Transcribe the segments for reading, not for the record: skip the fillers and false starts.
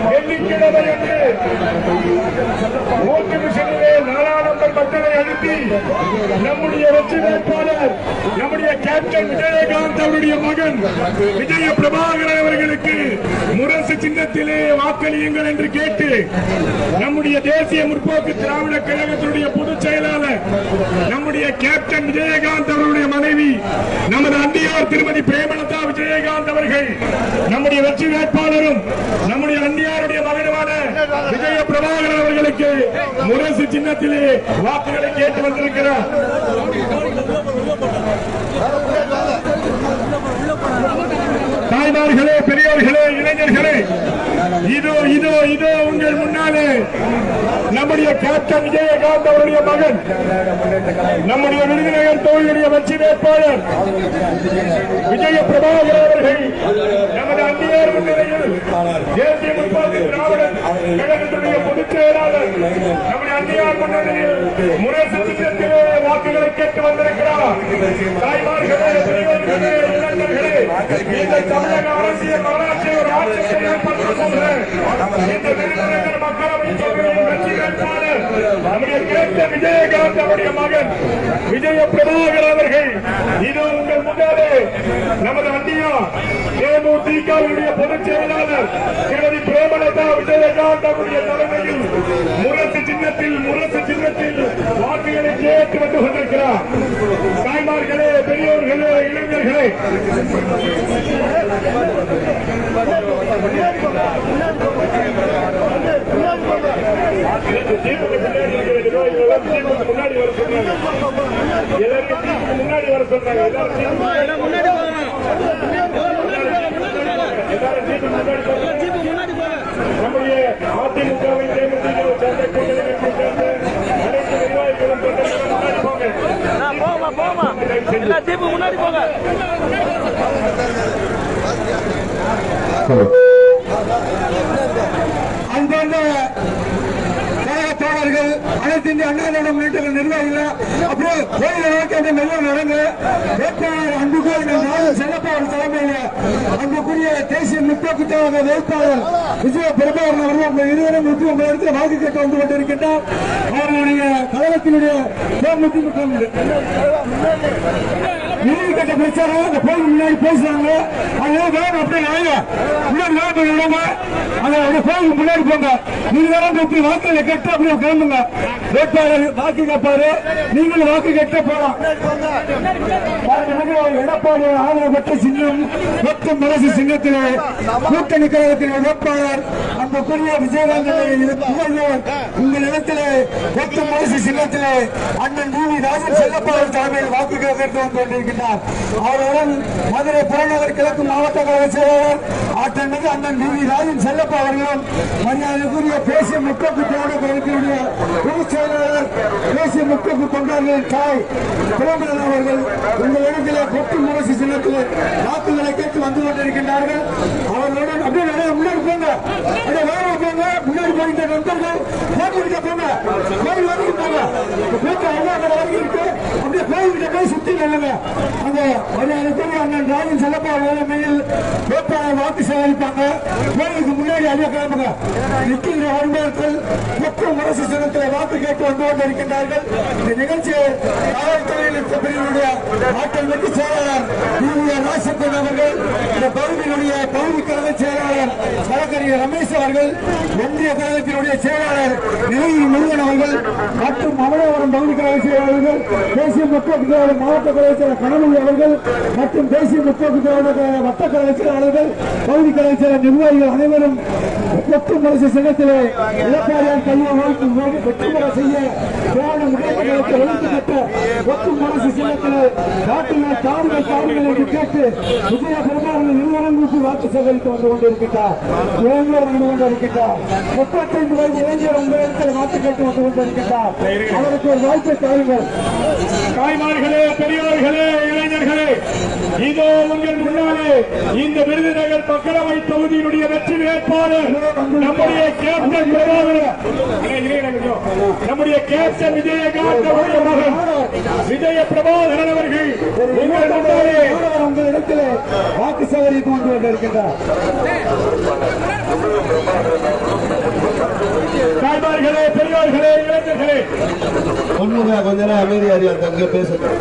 வெள்ளிக்கிழமை என்று ஓட்டு மிஷனிலே 4ஆம் நம்பர் பட்டனை அழுத்தி நம்முடைய வெற்றி வேட்பாளர் நம்முடைய கேப்டன் விஜயகாந்த் அவருடைய மகன் விஜய பிரபாகரன் அவர்களுக்கு முரசு சின்னத்திலே வாக்களியுங்கள் என்று கேட்டு நம்முடைய தேசிய முற்போக்கு திராவிட கழகத்தினுடைய பொதுச் செயலாளர் நம்முடைய கேப்டன் விஜயகாந்த் அவருடைய மனைவி நமது அண்டியார் திருமதி பிரேமலதா விஜயகாந்த் அவர்கள் நம்முடைய வெற்றி வேட்பாளரும் நம்முடைய அண்டியாருடைய மகனுமான விஜய பிரபாகரன் அவர்களுக்கு முரசு சின்னத்திலே வாக்குகளை கேட்டு வந்திருக்கிறார். தாய்மார்களே, பெரியோர்களே, இளைஞர்களே, இதோ இதோ இதோ உங்கள் முன்னாலே நம்முடைய கேப்டன் விஜயகாந்த் அவருடைய மகன் நம்முடைய விருதுநகர் தொகுதியுடைய வெற்றி வேட்பாளர் விஜய பிரபாகர் அவர்கள் நமது அண்டியார் முன்னிலையில் தேசிய முற்போக்கு திராவிட கழகத்துடைய பொதுச் செயலாளர் நம்முடைய அண்டியார் முன்னிலையில் முரசு சின்னத்திலே வாக்குகளை கேட்டு வந்திருக்கிறார். தாய்மார்களே, பெரியோர்களே, இளைஞர்களே, இந்த தமிழக அரசியல் வரலாற்றை ஒரு ஆட்சியை ஏற்படுத்த இந்த விருதுநகர் மக்களவை தொகுதியின் வெற்றி வேட்பாளர் நம்முடைய கேப்டன் விஜயகாந்த் அவருடைய மகன் விஜய பிரபாகர் அவர்கள் இது உங்கள் முன்னாலே நமது அண்டியார் தேமுதிகவுடைய பொதுச் செயலாளர் திருமதி பிரேமலதா விஜயகாந்த் அவருடைய தலைமையில் முரசு சின்னத்தில் வாக்குகளை கேட்டு வந்து கொண்டிருக்கிறார். தாய்மார்களே, பெரியோர்களே, இளைஞர்களே, முன்னாடி வர சொன்னாங்க, முன்னாடி வர சொன்னாங்க. நம்முடைய அதிமுகவை தேமுதிகவை சேர்ந்த கூட்டணி சேர்ந்த அனைத்து நிர்வாகிகளும் முன்னாடி போங்க, முன்னாடி போங்க. அந்தந்த தோழர்கள், அனைத்து இந்திய அண்ணா திராவிட முன்னேற்ற நிர்வாகிகள் அப்படியே கோயிலை நோக்கி அந்த மெல்ல நடந்து வேட்பாளர் அன்புக்குரிய செல்லப்பாளர் தலைமையில் அன்புக்குரிய தேசிய முற்போக்கு கழக வேட்பாளர் விஜய பிரபாகரன் அவர்கள் இருவரும் உங்கள் இடத்தில் வாக்கு கேட்டு வந்து கொண்டிருக்கின்றார். அவர்களுடைய கழகத்தினுடைய தேமுதிக இறுதி கட்ட பிரச்சாரம் அந்த கோயில் முன்னாடி பேசுறாங்க. அதே வேணும் அப்படியே முன்னாடி விடாம அந்த கோயிலுக்கு முன்னாடி போங்க. நீங்க வேற இப்படி வாக்குகளை கட்ட அப்படியே கிளம்புங்க. வேட்பாளர் வாக்கு கேட்பாரு, நீங்களும் வாக்கு கேட்ட போலாம். எடப்பாடி ஆதரவு பெற்ற சின்னம் மற்றும் முரசு சின்னத்திலே கூட்டணி கழகத்தின் வேட்பாளர் அன்புக்குரிய விஜயகாந்த் உங்கள் இடத்திலே மற்றும் முரசு சின்னத்திலே அண்ணன் வி ராஜன் செல்லப்பாளர் தலைமையில் வாக்கு கேட்டு வந்து கொண்டிருக்கிறார். அவருடன் மதுரை புறநகர் கிழக்கு மாவட்ட கழக செயலாளர் ஆற்றமிகு அண்ணன் வி ராஜன் செல்லப்பா அவர்களும் மரியாதைக்குரிய தேசிய முற்போக்கு திராவிட கழகத்தினுடைய பொதுச் செயலாளர் தேசிய முற்போக்கு தொண்டர்களின் தாய் பிரேமலதா அவர்கள் உங்கள் இடத்திலே கொட்டு முரசு சின்னத்தில் வாக்குகளை கேட்டு வந்து கொண்டிருக்கின்றார்கள். அவர்களுடன் அப்படியே முன்னாடி போங்க, அப்படியே வேலை போங்க, முன்னாடி போகின்ற நண்பர்கள் கோயில்கிட்ட போங்க, கோயில் வரைக்கும் போங்க, வரைக்கும் இருக்கு. அப்படியே கோயில்கிட்ட போய் சுத்தி நில்லுங்க. அந்த மரியாதைக்குரிய அண்ணன் ராஜன் செல்லப்பா தலைமையில் வேட்பாளர் வாக்கு சேகரிப்பாங்க. கோயிலுக்கு முன்னாடி அப்படியே கிளம்புங்க. நிற்கிற அன்பர்கள் மற்றும் முரசு சின்னத்தில் வாக்கு கேட்டு வந்து கொண்டிருக்கின்றார்கள். இந்த நிகழ்ச்சியை காவல்துறையில் பிரிவினுடைய ஆற்றல் மிகு செயலாளர் ராசப்பன் அவர்கள், இந்த பகுதியினுடைய பகுதி கழக செயலாளர் வழக்கறிஞர் ரமேஷ் அவர்கள், ஒன்றிய கழகத்தினுடைய செயலாளர் நிலையில் முருகன் அவர்கள் மற்றும் அமலாவரம் பகுதி கழக செயலாளர்கள், தேசிய முற்போக்கு திராவிட மாவட்ட கழக செயலர் கணபதி அவர்கள் மற்றும் தேசிய முற்போக்கு திராவிட வட்ட கழக செயலாளர்கள், பகுதி கழக செயலர் நிர்வாகிகள் அனைவரும் கொட்டு முரசு சின்னத்திலே இலக்காரியார் கையை வெற்றி பெற செய்ய திராவிட முன்னேற்ற கழகத்தை ஒழிக்கப்பட்ட கொட்டு முரசு சின்னத்திலே தாடுகள் என்று கேட்டு விஜய பிரபாகரன் இருவரங்களுக்கு வாக்கு சேகரித்து வந்து கொண்டிருக்கிறார். இளைஞர் வந்து கொண்டிருக்கிறார். 35 வயது இளைஞர் உங்களிடத்தில் வாக்கு கேட்டு வந்து கொண்டிருக்கிறார். அவருக்கு ஒரு வாய்ப்பை தாருங்கள். தாய்மார்களே, பெரியோர்களே, இளைஞர்களே, இதோ உங்கள் முன்னாலே இந்த விருதுநகர் மக்களவை தொகுதியினுடைய வெற்றி வேட்பாளர் நம்முடைய கேப்டன் பிரபாகரன், நம்முடைய கேப்டன் விஜயகாந்த் அவருடைய மகன் விஜய பிரபாகரன் அவர்கள் உங்களிடத்திலே வாக்கு சேகரித்து கொண்டு வந்திருக்கின்றார். பெரியோர்களே, இளைஞர்களே, கொஞ்ச நேரம் அமைதியாரியா தங்க பேசுறேன்.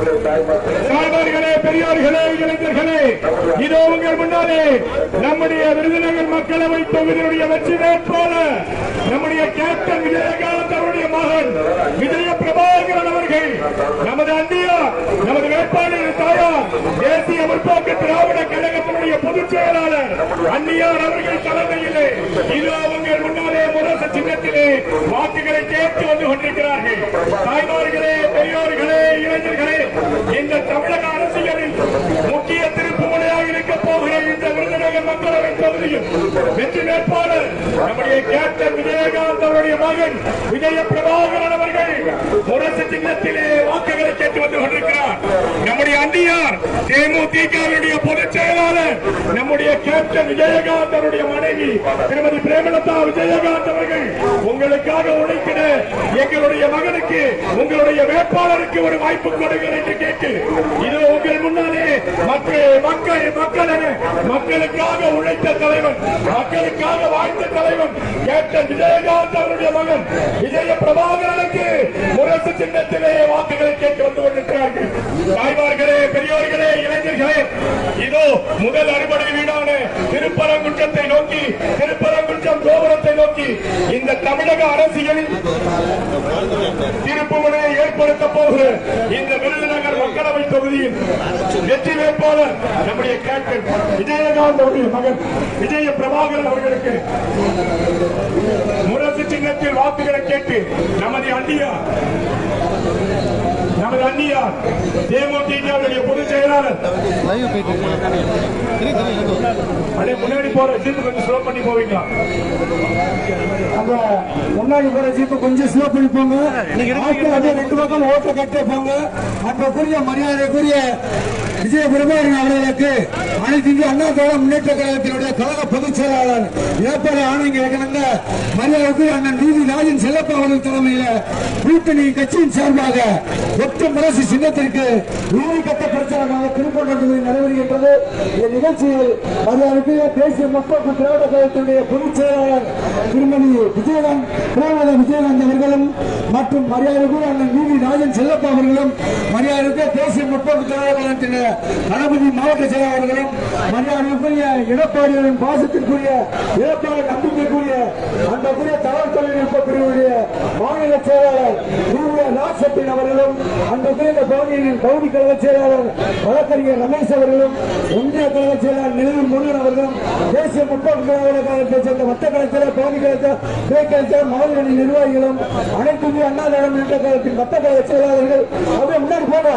தாய்மார்களே, பெரியோர்களே, இளைஞர்களே, இதோ உங்கள் முன்னாலே நம்முடைய விருதுநகர் மக்களவை தொகுதியுடைய வெற்றி வேட்பாளர் நம்முடைய கேப்டன் விஜயகாந்த் அவருடைய மகன் விஜய பிரபாகரன் அவர்கள், நமது அந்தியா, நமது வேட்பாளர் தாயார், தேசிய முற்போக்கு திராவிட கழகத்தினுடைய பொதுச் செயலாளர் அன்னியார் அவர்கள் தலைமையிலே இதோ உங்கள் முன்னாலே முரசு சின்னத்திலே வாக்குகளை கேட்டு வந்து கொண்டிருக்கிறார்கள். தாய்மார்களே, பெரியோர்களே, இளைஞர்களே, இந்த தமிழக அரசியலில் முக்கிய திருப்பு முனையாக இருக்க போகிற இந்த விருதுநகர் மக்களவை தொகுதியில் வெற்றி வேட்பாளர் நம்முடைய கேப்டன் விஜயகாந்த் அவருடைய மகன் விஜய பிரபாகரன் அவர்கள் முரசு சின்னத்திலே வாக்குகளை கேட்டு வந்து கொண்டிருக்கிறார். நம்முடைய அன்னியார் தேமுதிகவினுடைய பொதுச் செயலாளர் நம்முடைய கேப்டன் விஜயகாந்த் அவருடைய மனைவி திருமதி பிரேமலதா விஜயகாந்த் அவர்கள் உங்களுக்காக உழைக்கிற எங்களுடைய மகனுக்கு, உங்களுடைய வேட்பாளருக்கு ஒரு வாய்ப்பு கொடுங்கள் என்று கேட்டு இது உங்கள் முன்னாலே மக்களுக்காக உழைத்த தலைவன், மக்களுக்காக வாழ்ந்த தலைவன் கேப்டன் விஜயகாந்த் அவருடைய மகன் விஜய பிரபாகரனுக்கு முரசு சின்னத்திலே வாக்குகளை கேட்டு வந்து கொண்டிருக்கிறார்கள். தாய்மார்களே, பெரியோர்களே, இளைஞர்களே, இதோ முதல் அறுபடை வீடான திருப்பரங்குன்றத்தை நோக்கி, திருப்பரங்குன்றம் கோபுரத்தை நோக்கி இந்த தமிழக அரசியலில் திருப்புமுனையை ஏற்படுத்த போகிற இந்த விருதுநகர் மக்களவை தொகுதியில் வெற்றி வேட்பாளர் நம்முடைய கேப்டன் விஜயகாந்த் அவருடைய மகன் விஜய பிரபாகரன் அவர்களுக்கு முரசு சின்னத்தில் வாக்குகளை கேட்டு நமது அன்னியார் தேமுதிகவுடைய பொதுச் செயலாளர் முன்னாடி போற ஜீப்பு கொஞ்சம் ஸ்லோ பண்ணி போவீங்களா? அந்த முன்னாடி போற ஜீப்பு கொஞ்சம் ஸ்லோ பண்ணி போங்க. ரெண்டு பக்கம் ஓட்ட கட்டே போங்க. அன்புக்குரிய மரியாதைக்குரிய விஜய பிரபாகரன் அவர்களுக்கு அனைத்து இந்திய அண்ணா திராவிட முன்னேற்ற கழகத்தினுடைய கழக பொதுச் செயலாளர் ஏற்பாடு ஆணைங்க கிடந்த மரியாதைக்குரிய அண்ணன் நீதி ராஜன் செல்லப்பா அவர்கள் தலைமையில் கூட்டணி கட்சியின் சார்பாக ஒற்றை முரசு சின்னத்திற்கு இறுதிக்கட்ட பிரச்சாரமாக திருப்பூர் நடைபெறுகின்றது. இந்த நிகழ்ச்சியில் மரியாதைக்குரிய தேசிய முற்போக்கு திராவிட கழகத்தினுடைய பொதுச் செயலாளர் திருமதி விஜயகாந்த் அவர்களும் மற்றும் மரியாதைக்குரிய அண்ணன் நீதி ராஜன் செல்லப்பா அவர்களும், மரியாதைக்குரிய தேசிய முற்போக்கு திராவிட கழகத்தினுடைய தளபதி மாவட்ட செயலாளர்களும், மரியாதைக்குரிய எடப்பாடிகளின் பாசத்திற்குரிய எடப்பாடி நம்பிக்கைக்குரிய அந்தக்குரிய தகவல் தொழில்நுட்ப பிரிவுடைய மாநில செயலாளர் ராஜ்சத்தின் அவர்களும், அந்தக்குரிய பகுதியின் பகுதி கழக செயலாளர் வழக்கறிஞர் ரமேஷ் அவர்களும், ஒன்றிய கழக செயலாளர் நெல்லூர் முருகன் அவர்களும், தேசிய முற்போக்கு திராவிட கழகத்தை சேர்ந்த வட்ட கலைச்சர், பகுதி கலைச்சர், துறை கலைச்சர், மாவட்ட நிர்வாகிகளும், அனைத்து இந்திய அண்ணா திராவிட முன்னேற்ற கழகத்தின் வட்ட கழக செயலாளர்கள் அப்படியே முன்னாடி போங்க,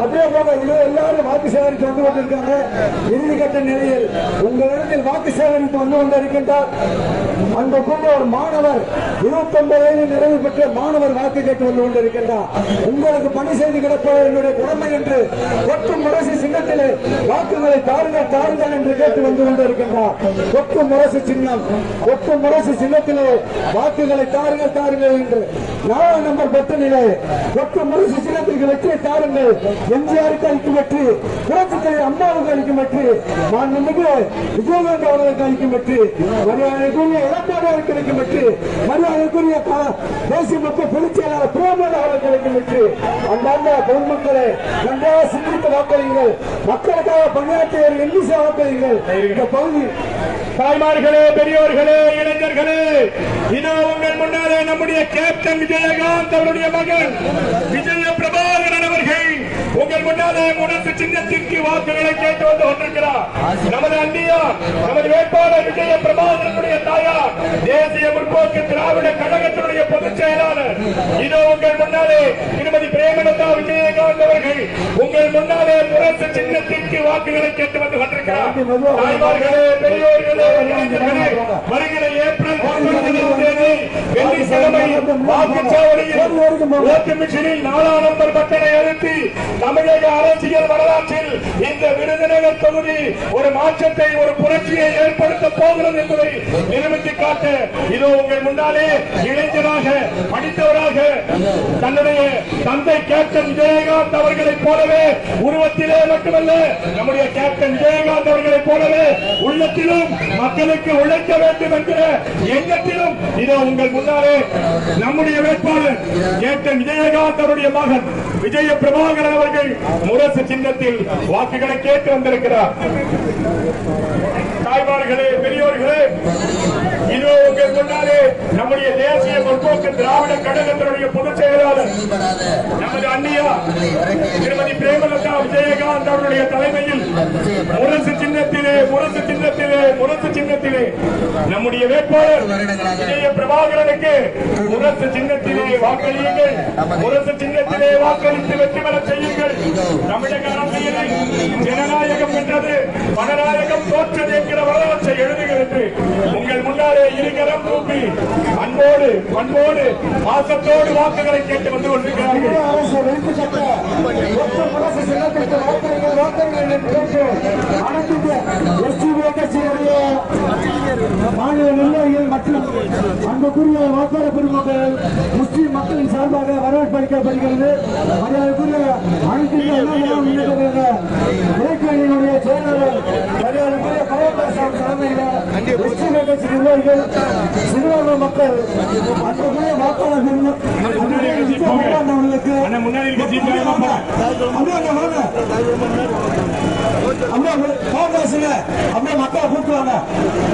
அப்படியே போங்க. எல்லாரும் வாக்கு சேகரித்து வந்து கொண்டிருக்காங்க. இறுதிக்கட்ட நிலையில் உங்களிடத்தில் வாக்கு சேகரித்து வந்து கொண்டிருக்கின்றார். அன்புக்குரிய ஒரு மாணவர் 29 வயது நிறைவு பெற்ற மாணவர் வாக்கு கேட்டு வந்து கொண்டிருக்கின்றார். உங்களுக்கு பணி செய்து கிடப்பது என்னுடைய கடமை என்று ஒற்று முரசு சின்னத்திலே வாக்குகளை தாருங்கள் தாருங்கள் என்று கேட்டு வந்து கொண்டிருக்கின்றார். ஒற்று முரசு சின்னம், ஒற்று முரசு சின்னத்திலே வாக்குகளை தாருங்கள் தாருங்கள் என்று 4 நம்பர் பட்டனிலே ஒற்று முரசு சின்னத்திற்கு வெற்றியை தாருங்கள். எம்ஜிஆருக்கு அளிக்கும் வெற்றி, புரட்சித் தலைவர் அம்மாவுக்கு அளிக்கும் வெற்றி, மாண்புமிகு விஜயகாந்த் அவர்களுக்கு அளிக்கும் வெற்றி, மரியாதைக்குரிய எடப்பாடியாருக்கு அளிக்கும் வெற்றி, மரியாதைக்குரிய தேசிய மக்கள் பொதுச் செயலாளர் பிரேமலதா அவர்களுக்கு அளிக்கும் வெற்றி. அந்தாண்ட பொதுமக்களை நன்றாக சிந்தித்து வாக்களியுங்கள். மக்களுக்காக பணியாற்றிய எண்ணிசை வாக்களியுங்கள். இந்த பகுதி தாய்மார்களே, பெரியோர்களே, இளைஞர்களே, இதோ உங்கள் முன்னாலே நம்முடைய கேப்டன் விஜயகாந்த் அவருடைய மகன் விஜய பிரபாகரன் அவர்கள் உங்கள் முன்னாலே முரசு சின்னத்திற்கு வாக்குகளை கேட்டு வந்து கொண்டிருக்கிறார். நமது அன்னியார், நமது வேட்பாளர் விஜய பிரபாகரனுடைய தாயார், தேசிய முற்போக்கு திராவிட கழகத்தினுடைய பொதுச் செயலாளர் இதோ உங்கள் முன்னாலே திருமதி பிரேமலதா விஜயகாந்த் அவர்கள் உங்கள் முன்னாலே முரசு சின்னத்திற்கு வாக்குகளை கேட்டு வந்து கொண்டிருக்கிறார். தாய்மார்களே, பெரியோர்களே, வருகிற ஏப்ரல் 19 தேதி வெள்ளிக்கிழமை வாக்குச்சாவடியில் ஓட்டு மிஷினில் 4ஆம் நம்பர் பட்டனை அழுத்தி தமிழக அரசியல் வரலாற்றில் இந்த விருதுநகர் தொகுதி ஒரு மாற்றத்தை, ஒரு புரட்சியை ஏற்படுத்த போகிறது என்பதை நிரூபித்து காட்ட இதோ உங்கள் முன்னாலே இளைஞராக, படித்தவராக, தன்னுடைய தந்தை கேப்டன் விஜயகாந்த் அவர்களைப் போலவே உருவத்திலே மட்டுமல்ல, நம்முடைய கேப்டன் விஜயகாந்த் அவர்களைப் போலவே உள்ளத்திலும் மக்களுக்கு உழைக்க வேண்டும் என்கிற எண்ணத்திலும் இதோ உங்கள் முன்னாலே நம்முடைய வேட்பாளர் கேப்டன் விஜயகாந்த் அவருடைய மகன் விஜய பிரபாகரன் அவர்கள் முரசு சின்னத்தில் வாக்குகளை கேட்டு வந்திருக்கிறார். தாய்மார்களே, பெரியோர்களே, இதோ உங்கள் முன்னாலே நம்முடைய தேசிய முற்போக்கு திராவிட கழகத்தினுடைய பொதுச் செயலாளர் நமது அண்ணியா திருமதி பிரேமலதா விஜயகாந்த் அவருடைய தலைமையில் முரசு சின்னத்திலே நம்முடைய வேட்பாளர் விஜய பிரபாகரனுக்கு முரசு சின்னத்திலே வாக்களியுங்கள், முரசு சின்னத்திலே வாக்களித்து வெற்றி பெற செய்யுங்கள். தமிழக அரசியலில் ஜனநாயகம் என்றது மனநாயகம் தோற்றது என்கிற வரலாற்றை எழுதுகிறது. உங்கள் முன்னாலே இருகரம் கூப்பி அன்போடு பண்போடு பாசத்தோடு வாக்குகளை கேட்டு வந்து கொண்டிருக்கிறார்கள். மாநில நிர்வாகிகள் மற்றும் அன்புக்குரிய வாக்காளர் பெருமக்கள் முஸ்லிம் மக்களின் சார்பாக வரவேற்பு அளிக்கப்படுகிறது. மரியாதைக்குரிய அனைத்து இலக்கியங்களுடைய செயலாளர் மரியாதைக்குரிய கமல்ஹாசன் தலைமையில் முஸ்லிம் கட்சி நிர்வாகிகள், சிறுபான்மை மக்கள், அன்புக்குரிய வாக்காளர் மக்களை கூட்டுவாங்க.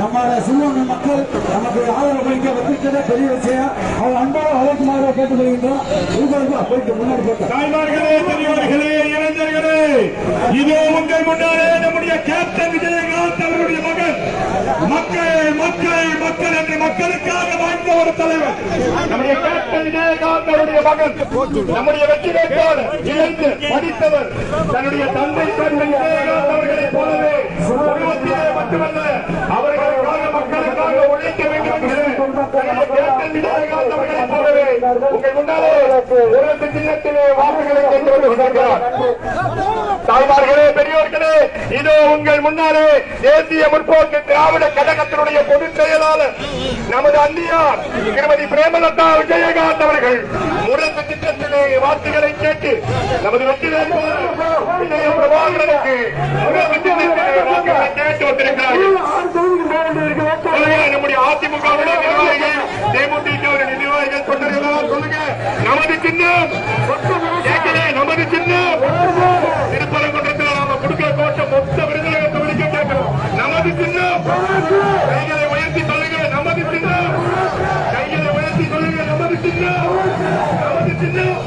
நம்ம சிறுபான்மை மக்கள் நமக்கு ஆதரவு அளிக்க வந்திருக்கிற பெரிய விஷயம். அவர் அன்பாக அழைக்குமாறு கேட்டுக்கொள்கின்றோம். போயிட்டு முன்னாடி போட்டு தாய்மார்களே, பெரியவர்களே, இளைஞர்களே, இதோ உங்கள் முன்னாலே நம்முடைய கேப்டன் விஜயகாந்த் அவருடைய மகன் மக்கள் மக்கள் மக்கள் என்று மக்களுக்காக வாழ்ந்த ஒரு தலைவர் நம்முடைய கேப்டன் விஜயகாந்த் அவருடைய மகன் நம்முடைய வெற்றி வேட்பாளர் இளைஞர் படித்தவர் தன்னுடைய தந்தை கேப்டன் விஜயகாந்த் அவர்களைப் போலவே குடும்பத்திலே மட்டுமல்ல அவர்களுக்காக மக்களுக்காக உழைக்க வேண்டும் என்கிற கேப்டன் விஜயகாந்த் அவர்களைப் போலவே உங்கள் முன்னாலே ஒரு சின்னத்திலே வாக்குகளை கேட்டு வந்து கொண்டிருக்கிறார். தாய்மார்களே, பெரியோர்களே, இதோ உங்கள் முன்னாலே தேசிய முற்போக்கு திராவிட கழகத்தினுடைய பொதுச் செயலாளர் நமது அண்ணியார் திருமதி பிரேமலதா விஜயகாந்த் அவர்கள் முரசு திட்டத்திலே வாக்குகளை கேட்டு நமது வெற்றி வேட்பாளர் விஜய பிரபாகரனுக்கு முரசு திட்டத்திலே வாக்குகளை கேட்டு வந்திருக்கிறார்கள். நம்முடைய அதிமுகவுடைய நிர்வாகிகள், தேமுதிக நிர்வாகிகள் தொண்டர்கள் சொல்லுங்க, நமது சின்னம் நமது சின்னம் திருப்பரங்குன்றத்தில் நாம கொடுக்கிற கோட்டம் மொத்த விருதுகளை தொகுதிக்க கேட்கிறோம். நமது சின்னம் கைகளை உயர்த்தி சொல்லுங்க, நமது சின்னம் கைகளை உயர்த்தி சொல்லுங்க, நமது சின்னம் நமது சின்னம்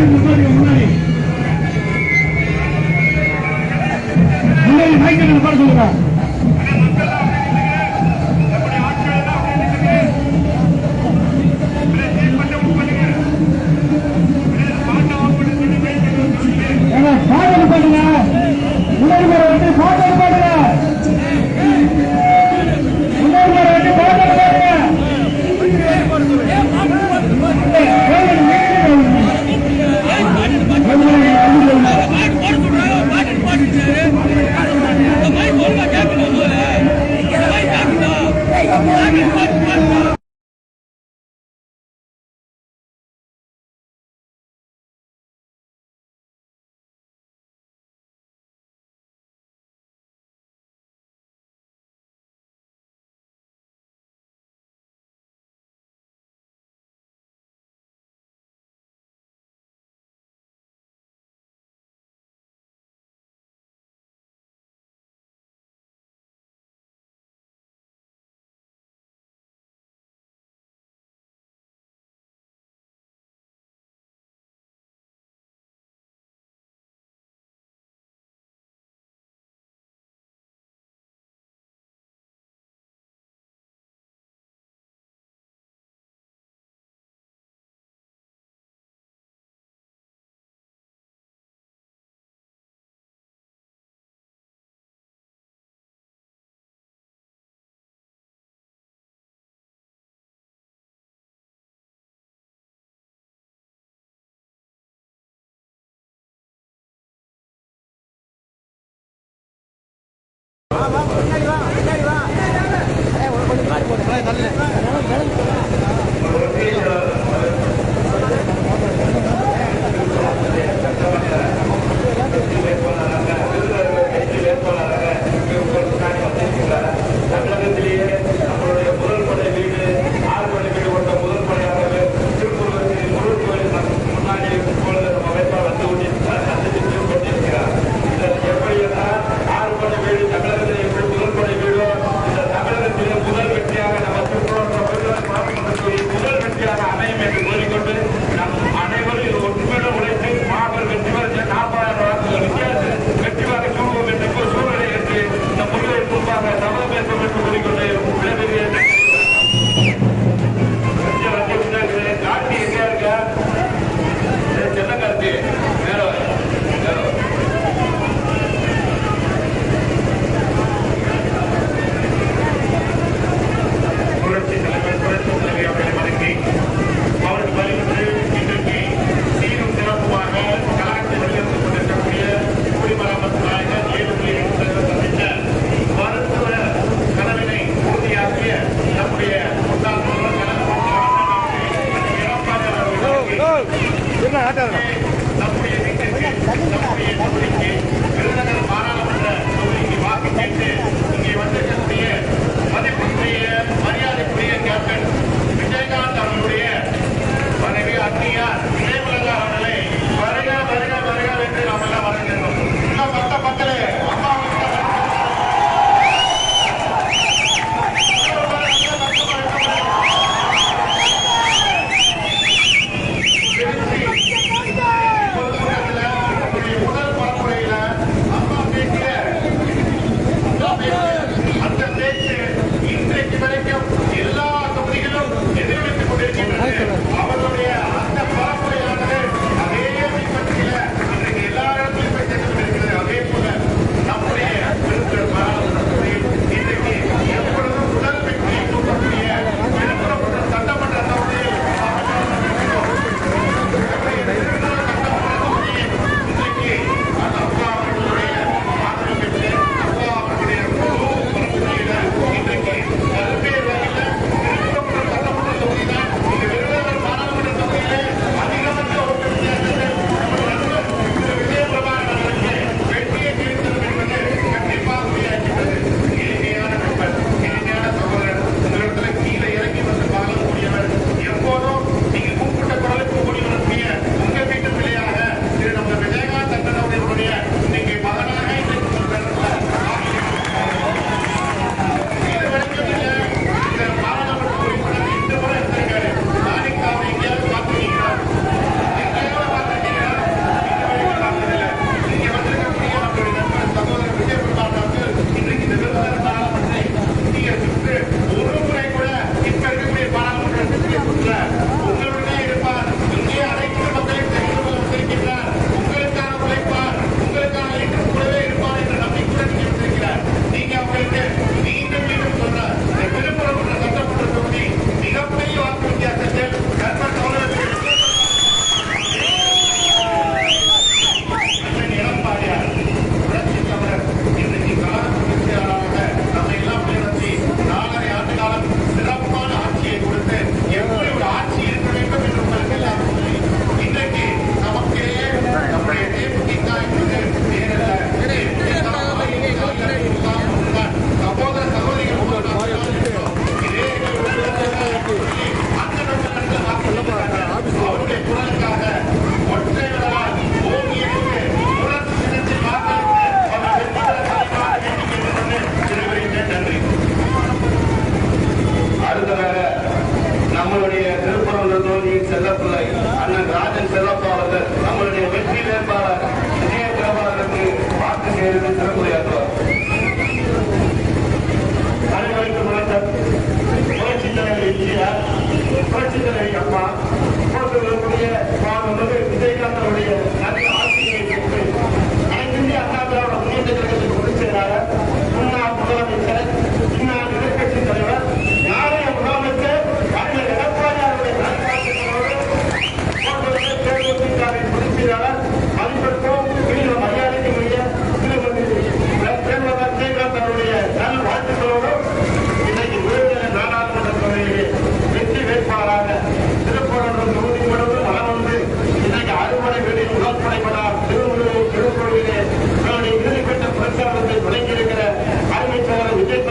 முதல் நம்முடைய திருப்பரங்குன்ற தொகுதியின் செல்லப்பிள்ளை அண்ணன் ராஜன் செல்லப்பா அவர்கள் நம்மளுடைய வெற்றி வேட்பாளர் விஜய பிரபாகருக்கு வாக்கு சேருவது சிறப்புரையாற்றுவார். அனைவருக்கும் வணக்கம். புரட்சித் தலைவர் எம்ஜிஆர், புரட்சித் தலைவர் அம்மா போன்றவர்களுடைய விஜயகாந்த் அவருடைய நல்ல ஆட்சியை பெற்று அனைத்து இந்திய அண்ணா திராவிட முன்னேற்ற கழகத்தின் பொதுச் செயலாளர், முன்னாள் முதலமைச்சர், முன்னாள் எதிர்க்கட்சித் தலைவர், நாளைய முதலமைச்சர் அறிஞர் எடப்பாடி அவருடைய நல்வாழ்த்துக்களோடு தேர்தல் பொதுச் செயலாளர் மதிப்பிற்கும் மிகுந்த மரியாதைக்குரிய திருமதி விஜயகாந்த் அவருடைய நல்வாழ்த்துக்களோடு இன்னைக்கு விருதுநகர் நாடாளுமன்ற தொகுதியிலே வெற்றி வேட்பாளராக திருப்பரங்குன்றம் தொகுதி முழுவதும் வளம் வந்து இன்னைக்கு அறுவடை வெளியில் முதல் படைப்படார் திருக்கோவிலே தன்னுடைய இறுதிக்கட்ட பிரச்சாரத்தை தொடங்கியிருக்கிற அருமை சோழர் விஜய்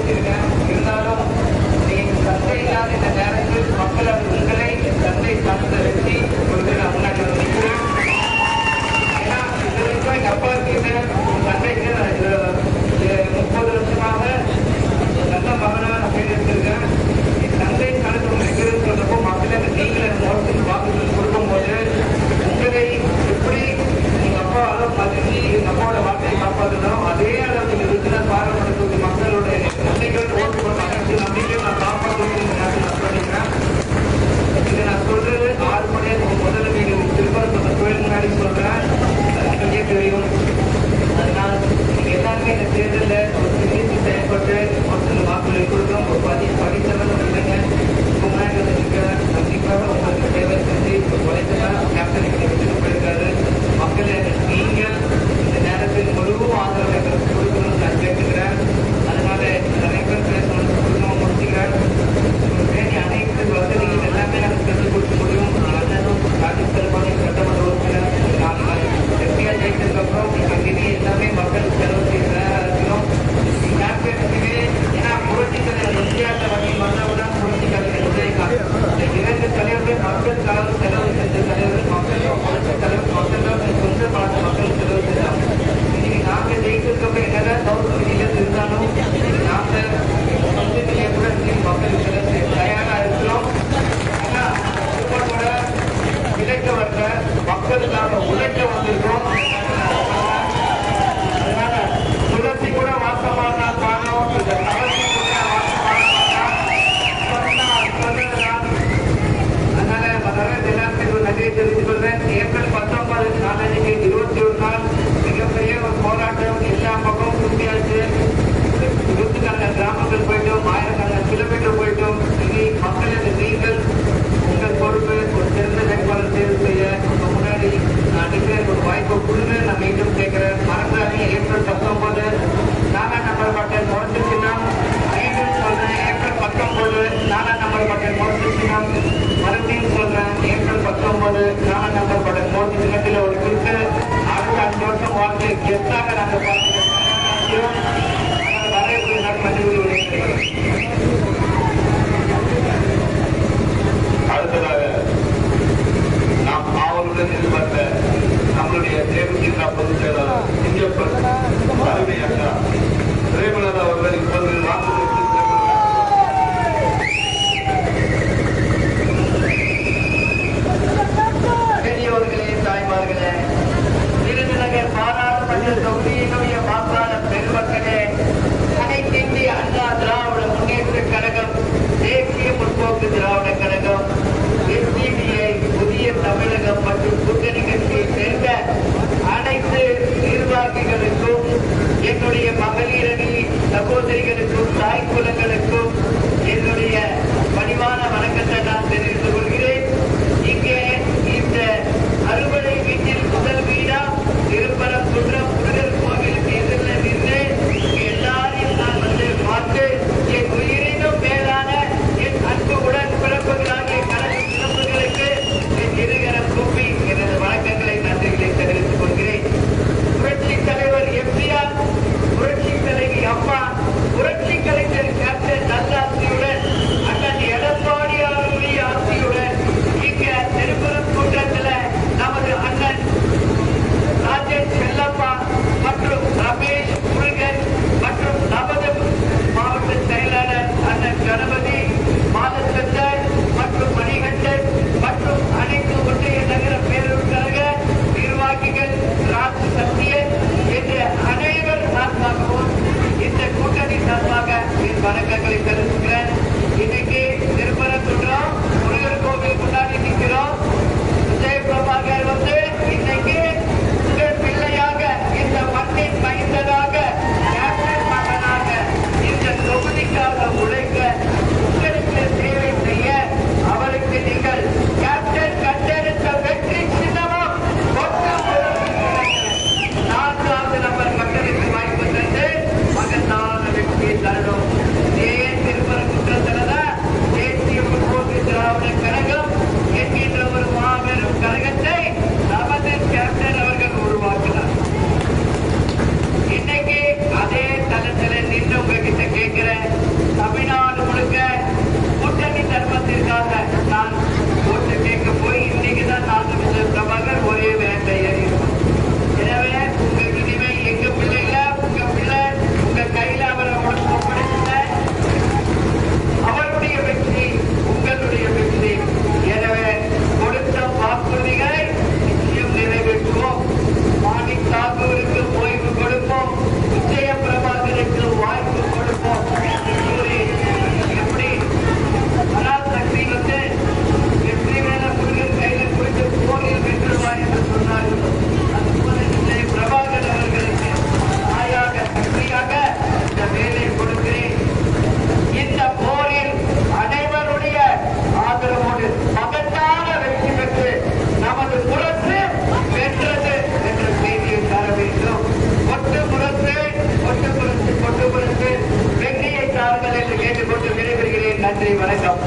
பேசியிருக்கேன். இருந்தாலும் நீங்க சந்தை இல்லாத இந்த நேரத்தில் மக்கள் உங்களை சந்தை சார்ந்த வச்சு கொடுத்து நான் முன்னாடி வந்து நிற்கிறேன். ஏன்னா இது வரைக்கும் எங்க அப்பா கிட்ட சந்தைக்கு 30 வருஷமாக நல்ல மகனாக நான் பேர் எடுத்திருக்கேன். சந்தை சார்ந்த நிற்கிறேன்னு சொல்றப்போ மக்களை நீங்களே மோசத்துக்கு வாக்குகள் கொடுக்கும்போது உங்களை எப்படி எங்க அப்பாவால மதிச்சு எங்க அப்பாவோட வார்த்தையை காப்பாற்றணும் அதே அளவுக்கு இருக்கிற பாரம்பரியத்துக்கு மக்களுடைய நன்மைகள் ஓட்டு போட்ட அனைத்து நம்பிக்கையும் நான் காப்பாற்றுவேன் நான் பண்ணிக்கிறேன். இதை நான் சொல்றது 6 மணி நேரம் முதல்ல நீங்க திருப்பரங்குன்ற கோயில் முன்னாடி சொல்றேன். நீங்களே தெரியும். அதனால் நீங்க எல்லாருமே இந்த தேர்தலில் ஒரு சிந்தித்து செயல்பட்டு ஒரு சில வாக்குகளை கொடுக்கும் ஒரு படித்தவர்கள் இல்லைங்க முன்னாடி வந்து நிற்கிறேன். கண்டிப்பாக உங்களுக்கு சேவை செஞ்சு உழைத்ததான் கேப்டன் எடுத்துட்டு போயிருக்காரு. மக்களை நீங்கள் இந்த நேரத்தில் முழு ஆதரவு எங்களுக்கு கொடுக்கணும்னு நான் கேட்டுக்கிறேன். அதனால நிறைய பேர் பேசணும்னு கொடுக்கணும் முடிச்சுக்கிறேன். வேண்டிய அனைத்து வசதிகள் எல்லாமே நாங்கள் பெற்றுக் கொடுக்க முடியும். அண்ணனும் ராஜஸ்தான் சட்டமன்ற உறுப்பினர் எப்படியா ஜெயிச்சதுக்கப்புறம் நீங்கள் நிதி எல்லாமே மக்களுக்கு செலவு செய்யறதா இருக்கணும். கேப்டனுக்குமே ஏன்னா புரட்சி தலைவர் இந்தியாவில் வங்கி வந்தவுடன் புரட்சி தலைவர் விஜயகாந்த் இந்த 2 தலைவர்கள் மக்களுக்காக செலவு செஞ்ச தலைவர் மக்கள் புரட்சி தலைவர் மக்கள் சொந்த பணத்தை மக்கள் செலவு செஞ்சாங்க. இன்னைக்கு நாங்க ஜெயிச்சதுக்கப்புறம் என்னதான் சவுத் நிதியில இருந்தாலும் நாங்க சொந்த நிலையை கூட மக்களுக்கு செலவு செய்ய தயாரா இருக்கிறோம். ஆனா குடும்பத்தோட விலைக்க வந்த மக்களுக்காக உழைக்க வந்திருக்கோம். அதனால துளசி கூட வாசமாக காணும். இந்த கவர்ச்சி கூட அதனால எல்லாருக்கும் ஒரு நன்றியை தெரிவித்துக் கொள்வேன். ஏப்ரல் 19 நாளைக்கு 21 நாள் மிகப்பெரிய ஒரு போராட்டம் எல்லா பக்கமும் சுற்றியாச்சு. 100கணக்கான கிராமங்கள் போயிட்டோம், 1000கணக்கான கிலோமீட்டர் போயிட்டோம். இனி மக்களுக்கு நீங்கள் உங்கள் பொறுப்பு ஒரு சிறந்த வேட்பாளர் தேர்வு செய்ய முன்னாடி நான் ஒரு வாய்ப்பு கொடுங்க நான் மீண்டும் கேட்கிறேன். மறந்தாங்க ஏப்ரல் 19 4ஆம் நம்பர் பட்டன் முரசு சின்னம். மீண்டும் சொல்றேன் ஏப்ரல் 19 4ஆம் நம்பர் பட்டன் முரசு சின்னம். மறுபடியும் சொல்றேன் ஏப்ரல் 19 4ஆம் நம்பர் பட்டன் முரசு சின்னத்தில் ஒரு கிருக்கு அடுத்த 5 வருஷம் வாழ்க்கை கெஸ்டாக நாங்கள் பார்க்கிறோம். வரவேற்பு நான் கண்டுபிடி. அடுத்ததாக நாம் ஆவலுடன் எதிர்பார்த்த நம்மளுடைய தேமுதிக பொதுச் செயலாளர் சிங்கப்பன் தலைமை அக்கா பிரேமலதா அவர்கள் இப்போது வாக்குறுதி பெரியோர்களே தாய்மார்களே விருதுநகர் பாராளுமன்ற தொகுதியினுடைய வாக்காளர் பெருமக்களே அனைத்து இந்திய அண்ணா திராவிட முன்னேற்ற கழகம் தேசிய முற்போக்கு திராவிட கழகம் எஸ்டிபிஐ புதிய தமிழகம் மற்றும் கூட்டணி கட்சியை சேர்ந்த அனைத்து போட்டு விடைபெறுகிறேன். நன்றி, வணக்கம்.